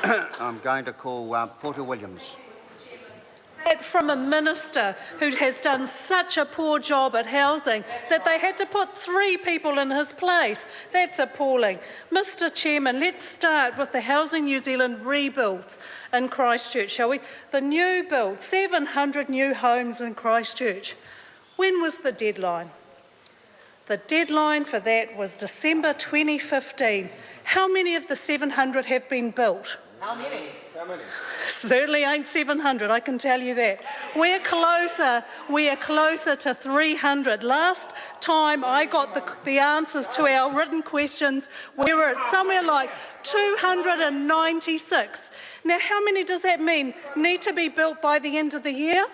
I'm going to call Porter Williams. From a minister who has done such a poor job at housing that they had to put 3 people in his place. That's appalling. Mr Chairman, let's start with the Housing New Zealand rebuilds in Christchurch, shall we? The new build, 700 new homes in Christchurch. When was the deadline? The deadline for that was December 2015. How many of the 700 have been built? How many? Certainly ain't 700, I can tell you that. We are closer to 300. Last time I got the answers to our written questions, we were at somewhere like 296. Now, how many does that mean need to be built by the end of the year?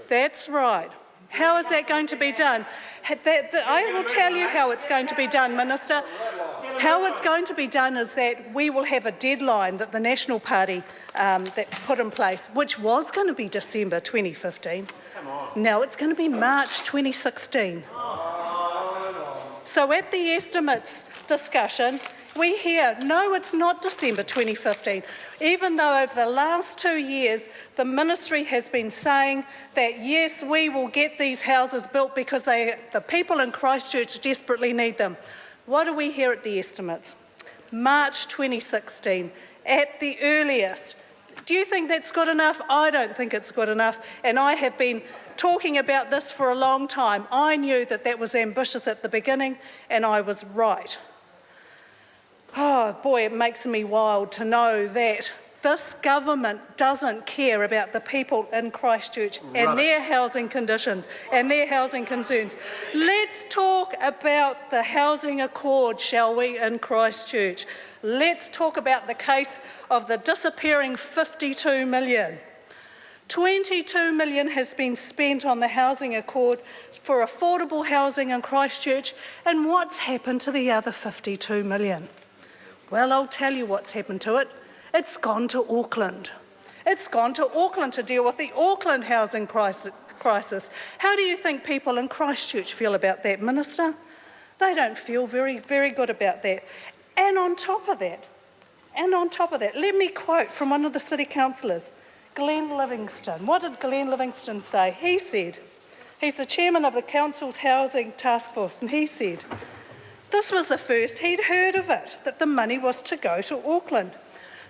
That's right. How is that going to be done? I will tell you how it's going to be done, Minister. How it's going to be done is that we will have a deadline that the National Party that put in place, which was going to be December 2015. Now it's going to be March 2016. So at the estimates discussion, we hear, no, it's not December 2015, even though over the last 2 years the Ministry has been saying that, yes, we will get these houses built because the people in Christchurch desperately need them. What do we hear at the estimates? March 2016, at the earliest. Do you think that's good enough? I don't think it's good enough, and I have been talking about this for a long time. I knew that that was ambitious at the beginning, and I was right. Oh boy, it makes me wild to know that this government doesn't care about the people in Christchurch and their housing conditions and their housing concerns. Let's talk about the housing accord, shall we, in Christchurch. Let's talk about the case of the disappearing 52 million. 22 million has been spent on the housing accord for affordable housing in Christchurch, and what's happened to the other 52 million? Well, I'll tell you what's happened to it. It's gone to Auckland. It's gone to Auckland to deal with the Auckland housing crisis. How do you think people in Christchurch feel about that, Minister? They don't feel very, very good about that. And on top of that, let me quote from one of the city councillors, Glenn Livingston. What did Glenn Livingston say? He said, he's the chairman of the council's housing task force, and he said, this was the first he'd heard of it, that the money was to go to Auckland.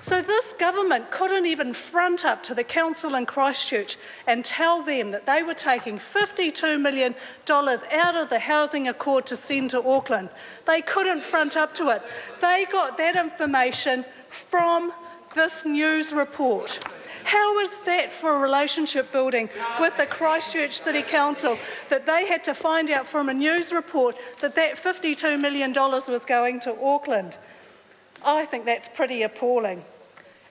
So this government couldn't even front up to the council in Christchurch and tell them that they were taking $52 million out of the housing accord to send to Auckland. They couldn't front up to it. They got that information from this news report. How is that for relationship building with the Christchurch City Council, that they had to find out from a news report that that $52 million was going to Auckland? I think that's pretty appalling.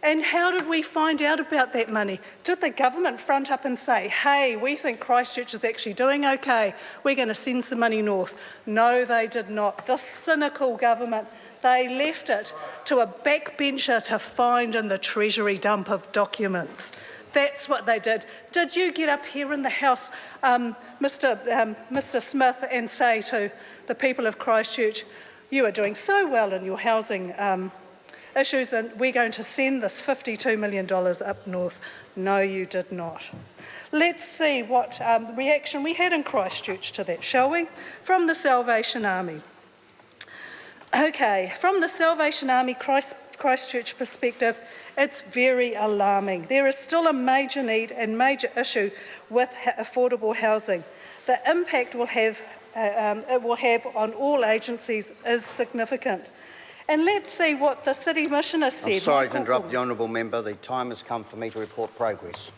And how did we find out about that money? Did the government front up and say, hey, we think Christchurch is actually doing okay, we're going to send some money north? No, they did not. The cynical government, they left it to a backbencher to find in the Treasury dump of documents. That's what they did. Did you get up here in the House, Mr Smith, and say to the people of Christchurch, you are doing so well in your housing issues and we're going to send this $52 million up north? No, you did not. Let's see what reaction we had in Christchurch to that, shall we? From the Salvation Army. Okay, from the Salvation Army Christchurch perspective, it's very alarming. There is still a major need and major issue with affordable housing. The impact it will have on all agencies is significant. And let's see what the City Missioner said. I'm sorry to interrupt the honourable member. The time has come for me to report progress.